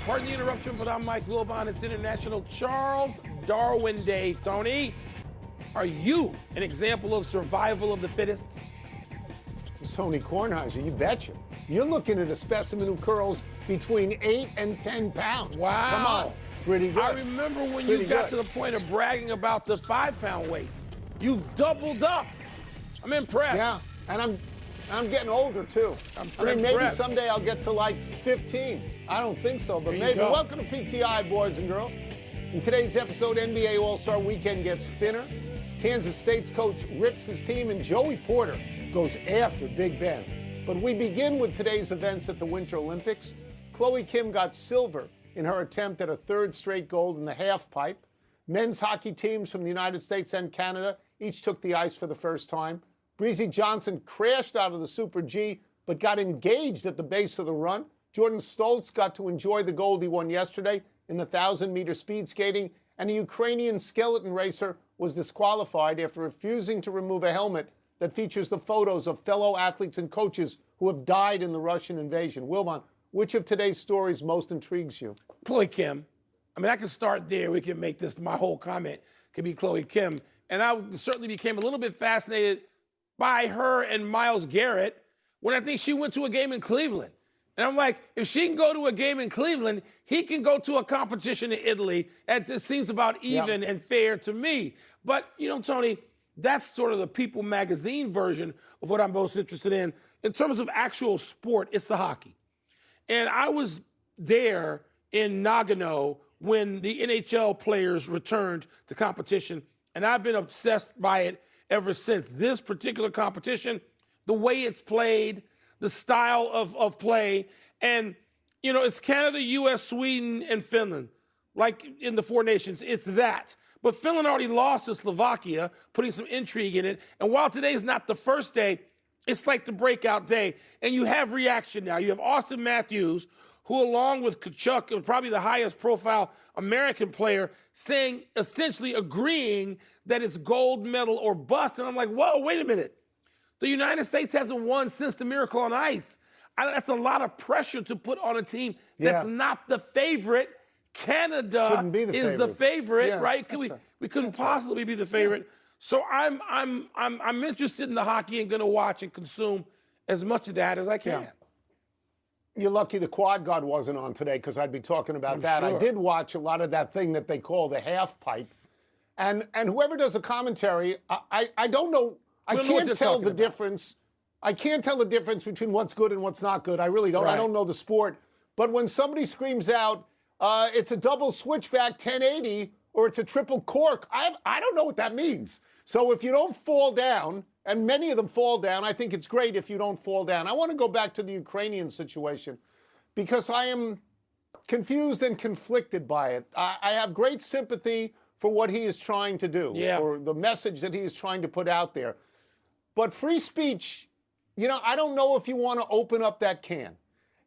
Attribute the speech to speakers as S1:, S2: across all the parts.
S1: Pardon the interruption, but I'm Mike Wilbon. It's International Charles Darwin Day. Tony, are you an example of survival of the fittest?
S2: Tony Kornheiser, you betcha. You're looking at a specimen who curls between 8 and 10 pounds.
S1: Wow.
S2: Come on. Pretty good.
S1: I remember when
S2: Pretty
S1: you got
S2: good.
S1: to the point of bragging about the 5-pound weights. You've doubled up. I'm impressed.
S2: Yeah, and I'm getting older, too. I mean, maybe
S1: impressed.
S2: someday I'll get to like 15. I don't think so, but
S1: There you
S2: maybe.
S1: go.
S2: Welcome to PTI, boys and girls. In today's episode, NBA All-Star Weekend gets thinner. Kansas State's coach rips his team, and Joey Porter goes after Big Ben. But we begin with today's events at the Winter Olympics. Chloe Kim got silver in her attempt at a third straight gold in the half pipe. Men's hockey teams from the United States and Canada each took the ice for the first time. Breezy Johnson crashed out of the Super G, but got engaged at the base of the run. Jordan Stoltz got to enjoy the gold he won yesterday in the 1,000-meter speed skating, and a Ukrainian skeleton racer was disqualified after refusing to remove a helmet that features the photos of fellow athletes and coaches who have died in the Russian invasion. Wilbon, which of today's stories most intrigues you?
S1: Chloe Kim. I mean, I can start there. We can make this, my whole comment could be Chloe Kim. And I certainly became a little bit fascinated by her and Myles Garrett when I think she went to a game in Cleveland. And I'm like, if she can go to a game in Cleveland, he can go to a competition in Italy. And this seems about even and fair to me. But, you know, Tony, that's sort of the People magazine version of what I'm most interested in. In terms of actual sport, it's the hockey. And I was there in Nagano when the NHL players returned to competition, and I've been obsessed by it ever since. This particular competition, the way it's played, the style of play, and, you know, it's Canada, U.S., Sweden, and Finland. Like in the Four Nations, it's that. But Finland already lost to Slovakia, putting some intrigue in it. And while today's not the first day, it's like the breakout day. And you have reaction now. You have Austin Matthews, who along with Kachuk, probably the highest profile American player, saying, essentially agreeing that it's gold medal or bust. And I'm like, whoa, wait a minute. The United States hasn't won since the Miracle on Ice. That's a lot of pressure to put on a team that's not the favorite. Canada is the favorite, right? We couldn't possibly be the favorite. So I'm interested in the hockey and going to watch and consume as much of that as I can.
S2: Yeah. You're lucky the quad guard wasn't on today because I'd be talking about that.
S1: Sure.
S2: I did watch a lot of that thing that they call the half pipe. And whoever does the commentary, I don't know. I can't tell the difference. I can't tell the difference between what's good and what's not good. I really don't.
S1: Right.
S2: I don't know the sport. But when somebody screams out, it's a double switchback 1080 or it's a triple cork, I don't know what that means. So if you don't fall down, and many of them fall down, I think it's great if you don't fall down. I want to go back to the Ukrainian situation because I am confused and conflicted by it. I have great sympathy for what he is trying to do, or the message that he is trying to put out there. But free speech, you know, I don't know if you want to open up that can.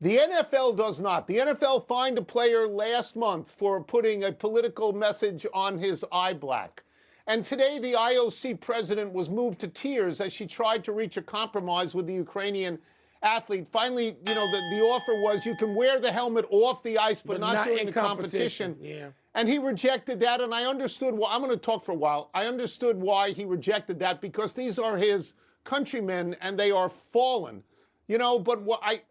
S2: The NFL does not. The NFL fined a player last month for putting a political message on his eye black. And today, the IOC president was moved to tears as she tried to reach a compromise with the Ukrainian athlete. Finally, you know, the offer was you can wear the helmet off the ice, but not during the competition.
S1: Yeah.
S2: And he rejected that, and I understood why. I'm going to talk for a while. I understood why he rejected that, because these are his countrymen, and they are fallen. You know, but I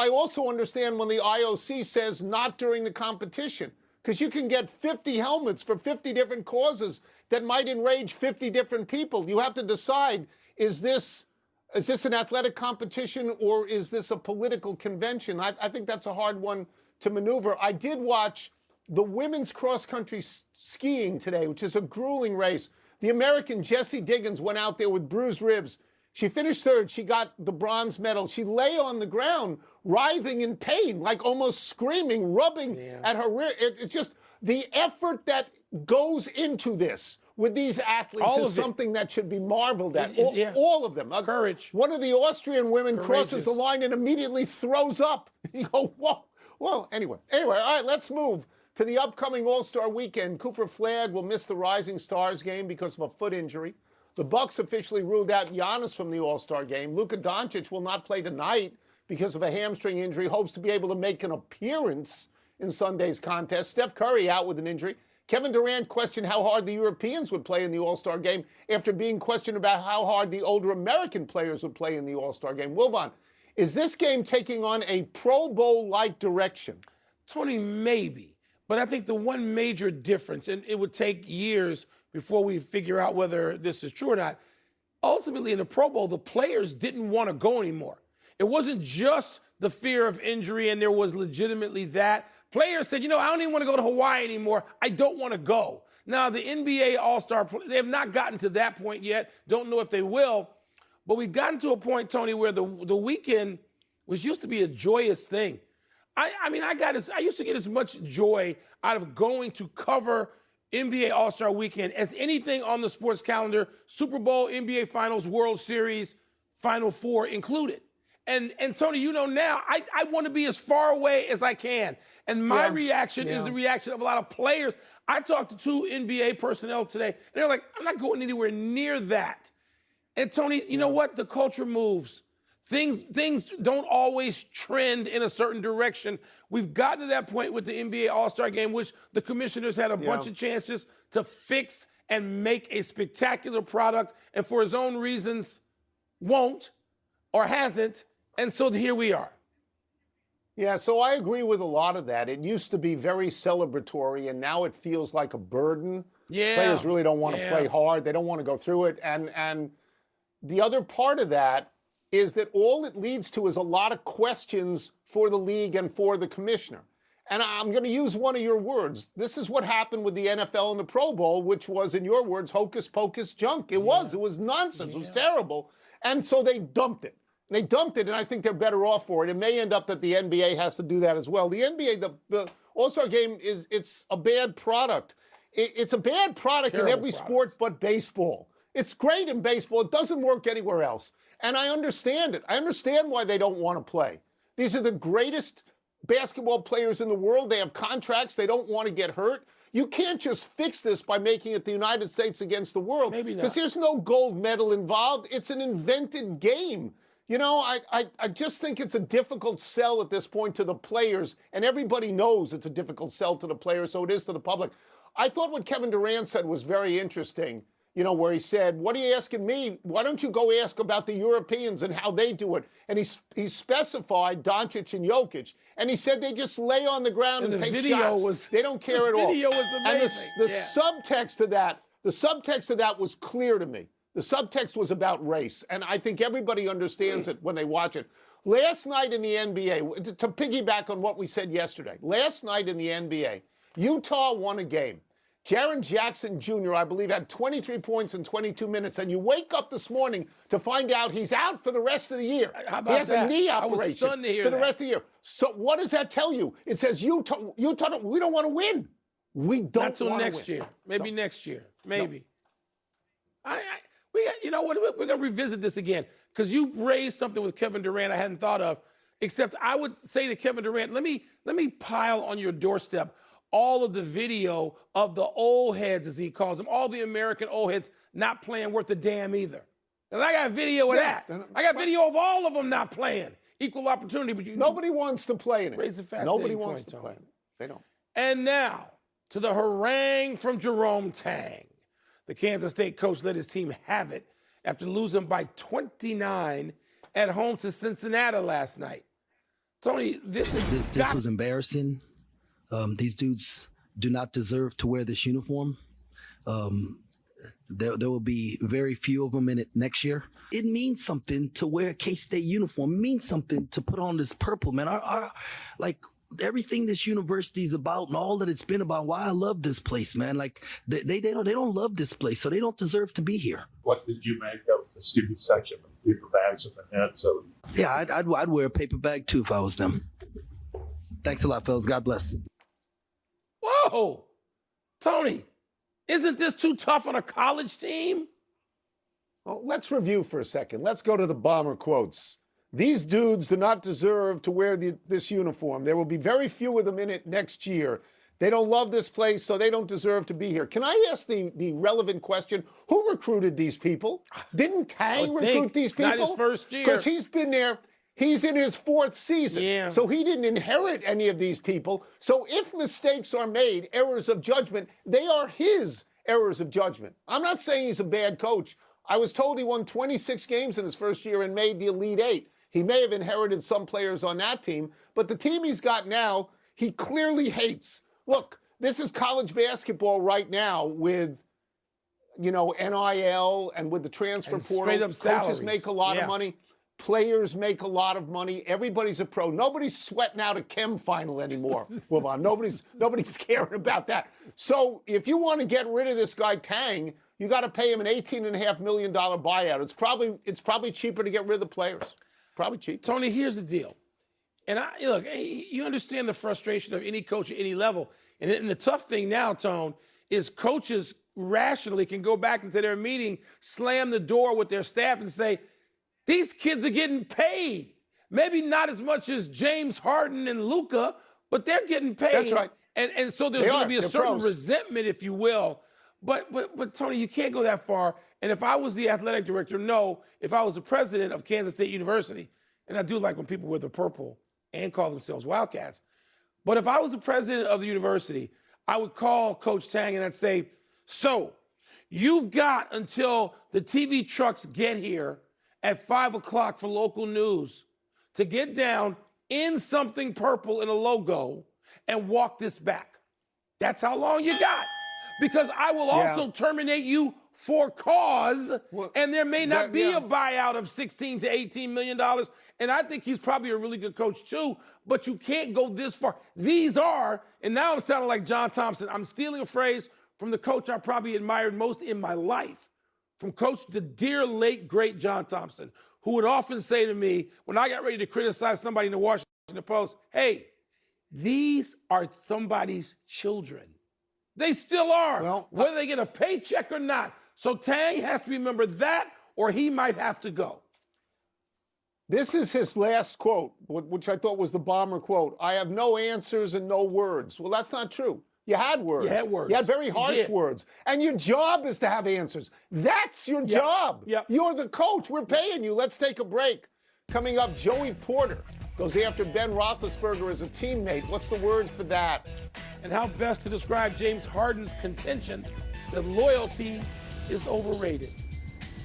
S2: also understand when the IOC says not during the competition, because you can get 50 helmets for 50 different causes that might enrage 50 different people. You have to decide, is this an athletic competition or is this a political convention? I think that's a hard one to maneuver. I did watch the women's cross-country skiing today, which is a grueling race. The American Jessie Diggins went out there with bruised ribs. She finished third. She got the bronze medal. She lay on the ground, writhing in pain, like almost screaming, rubbing at her rear. It's just the effort that goes into this with these athletes is something that should be marveled at. All of them.
S1: Courage.
S2: One of the Austrian women crosses the line and immediately throws up. You go, whoa. Well, anyway, all right, let's move to the upcoming All-Star weekend. Cooper Flagg will miss the Rising Stars game because of a foot injury. The Bucks officially ruled out Giannis from the All-Star game. Luka Doncic will not play tonight because of a hamstring injury, hopes to be able to make an appearance in Sunday's contest. Steph Curry out with an injury. Kevin Durant questioned how hard the Europeans would play in the All-Star game after being questioned about how hard the older American players would play in the All-Star game. Wilbon, is this game taking on a Pro Bowl-like direction?
S1: Tony, maybe. But I think the one major difference, and it would take years before we figure out whether this is true or not, ultimately in the Pro Bowl, the players didn't want to go anymore. It wasn't just the fear of injury, and there was legitimately that. Players said, I don't even want to go to Hawaii anymore. I don't want to go. Now, the NBA All-Star, they have not gotten to that point yet. Don't know if they will. But we've gotten to a point, Tony, where the weekend was used to be a joyous thing. I used to get as much joy out of going to cover NBA All-Star Weekend as anything on the sports calendar, Super Bowl, NBA Finals, World Series, Final Four included. And Tony, now, I want to be as far away as I can. And my reaction is the reaction of a lot of players. I talked to 2 NBA personnel today, and they're like, I'm not going anywhere near that. And Tony, you know what? The culture moves. Things don't always trend in a certain direction. We've gotten to that point with the NBA All-Star Game, which the commissioners had a bunch of chances to fix and make a spectacular product, and for his own reasons, won't or hasn't. And so here we are.
S2: Yeah, so I agree with a lot of that. It used to be very celebratory, and now it feels like a burden.
S1: Yeah.
S2: Players really don't want to play hard. They don't want to go through it. And the other part of that is that all it leads to is a lot of questions for the league and for the commissioner. And I'm going to use one of your words. This is what happened with the NFL and the Pro Bowl, which was, in your words, hocus pocus junk. It was nonsense. It was terrible. And so they dumped it. They dumped it, and I think they're better off for it. It may end up that the NBA has to do that as well. The NBA, the All-Star Game, it's a bad product. It's a bad product in every sport but baseball. It's great in baseball. It doesn't work anywhere else. And I understand it. I understand why they don't want to play. These are the greatest basketball players in the world. They have contracts. They don't want to get hurt. You can't just fix this by making it the United States against the world.
S1: Maybe not.
S2: Because there's no gold medal involved. It's an invented game. I just think it's a difficult sell at this point to the players, and everybody knows it's a difficult sell to the players, so it is to the public. I thought what Kevin Durant said was very interesting, where he said, what are you asking me? Why don't you go ask about the Europeans and how they do it? And he specified Doncic and Jokic, and he said they just lay on the ground and take shots. They don't care at all.
S1: The video was amazing.
S2: And the subtext of that was clear to me. The subtext was about race, and I think everybody understands it when they watch it. Last night in the NBA, to piggyback on what we said yesterday, last night in the NBA, Utah won a game. Jaren Jackson Jr., I believe, had 23 points in 22 minutes, and you wake up this morning to find out he's out for the rest of the year.
S1: How about
S2: he has a knee operation
S1: I was stunned to hear
S2: for the rest of the year. So what does that tell you? It says Utah, we don't want to win. We don't want to win.
S1: Not till next year. Maybe next year. Maybe. No. We're going to revisit this again because you raised something with Kevin Durant I hadn't thought of, except I would say to Kevin Durant, let me pile on your doorstep all of the video of the old heads, as he calls them, all the American old heads not playing worth a damn either. And I got video of that. I got video of all of them not playing. Equal opportunity. But
S2: nobody wants to play in it.
S1: Raise a fascinating
S2: Nobody wants
S1: point,
S2: to play in it. They don't.
S1: And now to the harangue from Jerome Tang. The Kansas State coach let his team have it after losing by 29 at home to Cincinnati last night. Tony, this
S3: was embarrassing. These dudes do not deserve to wear this uniform. There will be very few of them in it next year. It means something to wear a K-State uniform. It means something to put on this purple, man. Everything this university is about and all that it's been about, why I love this place, man. Like they don't love this place, so they don't deserve to be here.
S4: What did you make of the student section with paper bags in the net? So
S3: yeah, I'd wear a paper bag too if I was them. Thanks a lot, fellas. God bless.
S1: Whoa, Tony, isn't this too tough on a college team?
S2: Well, let's review for a second. Let's go to the bomber quotes. These dudes do not deserve to wear this uniform. There will be very few of them in it next year. They don't love this place, so they don't deserve to be here. Can I ask the relevant question? Who recruited these people? Didn't Tang recruit these people?
S1: Not his first year.
S2: Because he's been there. He's in his 4th season.
S1: Yeah.
S2: So he didn't inherit any of these people. So if mistakes are made, errors of judgment, they are his errors of judgment. I'm not saying he's a bad coach. I was told he won 26 games in his first year and made the Elite Eight. He may have inherited some players on that team, but the team he's got now, he clearly hates. Look, this is college basketball right now with, NIL and with the transfer
S1: And
S2: portal.
S1: straight up salaries.
S2: Coaches make a lot of money. Players make a lot of money. Everybody's a pro. Nobody's sweating out a chem final anymore, Wilbon. Nobody's caring about that. So if you want to get rid of this guy Tang, you got to pay him an $18.5 million buyout. It's probably cheaper to get rid of the players. Probably cheap.
S1: Tony, here's the deal. And look, you understand the frustration of any coach at any level. And the tough thing now, Tone, is coaches rationally can go back into their meeting, slam the door with their staff and say, these kids are getting paid. Maybe not as much as James Harden and Luka, but they're getting paid.
S2: That's right.
S1: And so there's going to be a
S2: They're
S1: certain
S2: pros.
S1: resentment, if you will. But Tony, you can't go that far. And if I was the athletic director, no. If I was the president of Kansas State University, and I do like when people wear the purple and call themselves Wildcats, but if I was the president of the university, I would call Coach Tang and I'd say, so you've got until the TV trucks get here at 5 o'clock for local news to get down in something purple in a logo and walk this back. That's how long you got. Because I will also terminate you for cause, and there may not be a buyout of $16 to $18 million. And I think he's probably a really good coach too, but you can't go this far. These are, and now I'm sounding like John Thompson. I'm stealing a phrase from the coach I probably admired most in my life, from the dear late, great John Thompson, who would often say to me when I got ready to criticize somebody in the Washington Post, hey, these are somebody's children. They still are, whether they get a paycheck or not. So Tang has to remember that, or he might have to go.
S2: This is his last quote, which I thought was the bomber quote. I have no answers and no words. Well, that's not true. You had words.
S1: You had words.
S2: You had very harsh words. And your job is to have answers. That's your job. You're the coach. We're paying you. Let's take a break. Coming up, Joey Porter goes after Ben Roethlisberger as a teammate. What's the word for that?
S1: And how best to describe James Harden's contention that loyalty is overrated.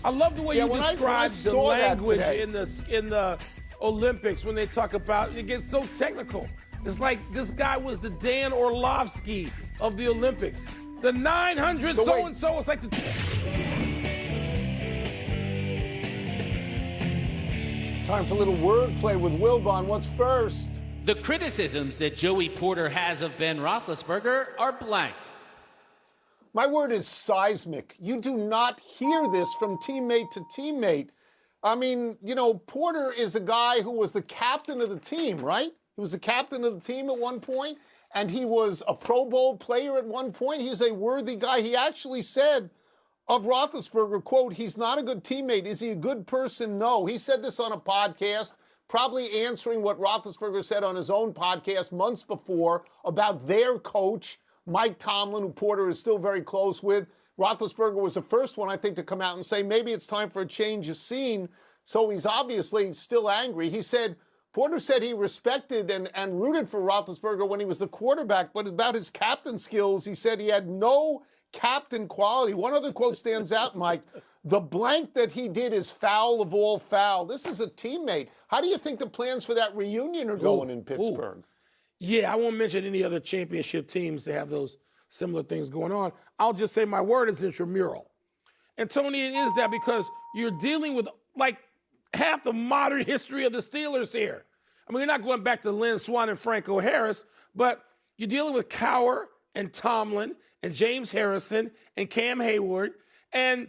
S1: I love the way you describe the language in the Olympics when they talk about it gets so technical. It's like this guy was the Dan Orlovsky of the Olympics. The 900 so-and-so is like the...
S2: Time for a little wordplay with Wilbon. What's first?
S5: The criticisms that Joey Porter has of Ben Roethlisberger are blank.
S2: My word is seismic. You do not hear this from teammate to teammate. I mean, Porter is a guy who was the captain of the team, right? He was the captain of the team at one point, and he was a Pro Bowl player at one point. He's a worthy guy. He actually said of Roethlisberger, quote, he's not a good teammate. Is he a good person? No. He said this on a podcast, probably answering what Roethlisberger said on his own podcast months before about their coach, Mike Tomlin, who Porter is still very close with. Roethlisberger was the first one, I think, to come out and say maybe it's time for a change of scene. So he's obviously still angry. Porter said he respected and rooted for Roethlisberger when he was the quarterback, but about his captain skills, he said he had no captain quality. One other quote stands out, Mike. The blank that he did is foul of all foul. This is a teammate. How do you think the plans for that reunion are going in Pittsburgh?
S1: Yeah, I won't mention any other championship teams that have those similar things going on. I'll just say my word is intramural. And Tony, it is that because you're dealing with like half the modern history of the Steelers here. I mean, you're not going back to Lynn Swann and Franco Harris, but you're dealing with Cowher and Tomlin and James Harrison and Cam Hayward and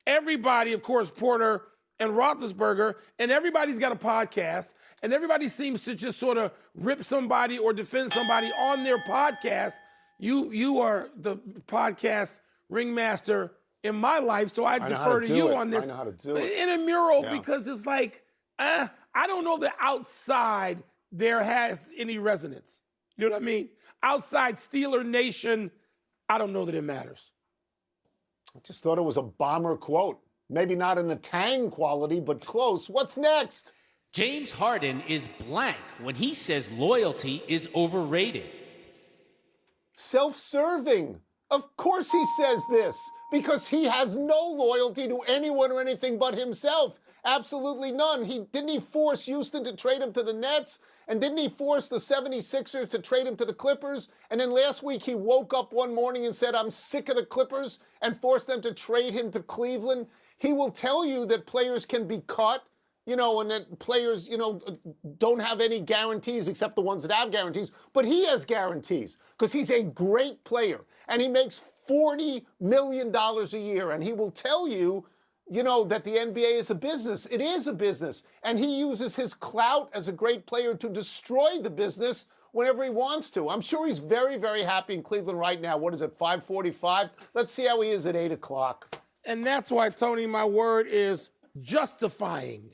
S1: everybody, of course, Porter and Roethlisberger, and everybody's got a podcast, and everybody seems to just sort of rip somebody or defend somebody on their podcast. You are the podcast ringmaster in my life, so I defer to you on this.
S2: I know how to do it.
S1: Intramural, because it's like, I don't know that outside there has any resonance. You know what I mean? Outside Steeler Nation, I don't know that it matters.
S2: I just thought it was a bomber quote. Maybe not in the Tang quality, but close. What's next?
S5: James Harden is blank when he says loyalty is overrated.
S2: Self-serving. Of course he says this, because he has no loyalty to anyone or anything but himself. Absolutely none. Didn't he force Houston to trade him to the Nets? And didn't he force the 76ers to trade him to the Clippers? And then last week he woke up one morning and said, I'm sick of the Clippers, and forced them to trade him to Cleveland. He will tell you that players can be cut, and that players, don't have any guarantees except the ones that have guarantees. But he has guarantees because he's a great player, and he makes $40 million a year. And he will tell you, that the NBA is a business. It is a business. And he uses his clout as a great player to destroy the business whenever he wants to. I'm sure he's very, very happy in Cleveland right now. What is it, 5:45? Let's see how he is at 8 o'clock.
S1: And that's why, Tony, my word is justifying.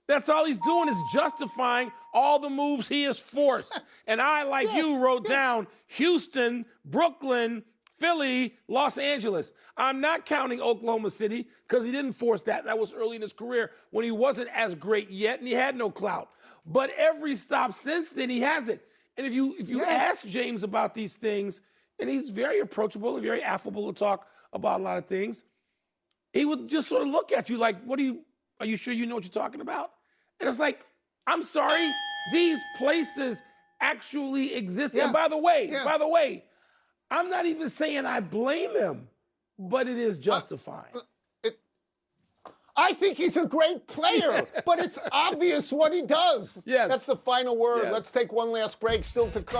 S1: That's all he's doing is justifying all the moves he has forced. And I, like you, wrote down Houston, Brooklyn, Philly, Los Angeles. I'm not counting Oklahoma City because he didn't force that. That was early in his career when he wasn't as great yet and he had no clout. But every stop since then, he has it. And if you ask James about these things, and he's very approachable and very affable to talk about a lot of things, he would just sort of look at you like, are you sure you know what you're talking about? And it's like, I'm sorry, these places actually exist.
S2: Yeah.
S1: And by the way, I'm not even saying I blame him, but it is justifying.
S2: I think he's a great player, but it's obvious what he does.
S1: Yes.
S2: That's the final word.
S1: Yes.
S2: Let's take one last break, still to come.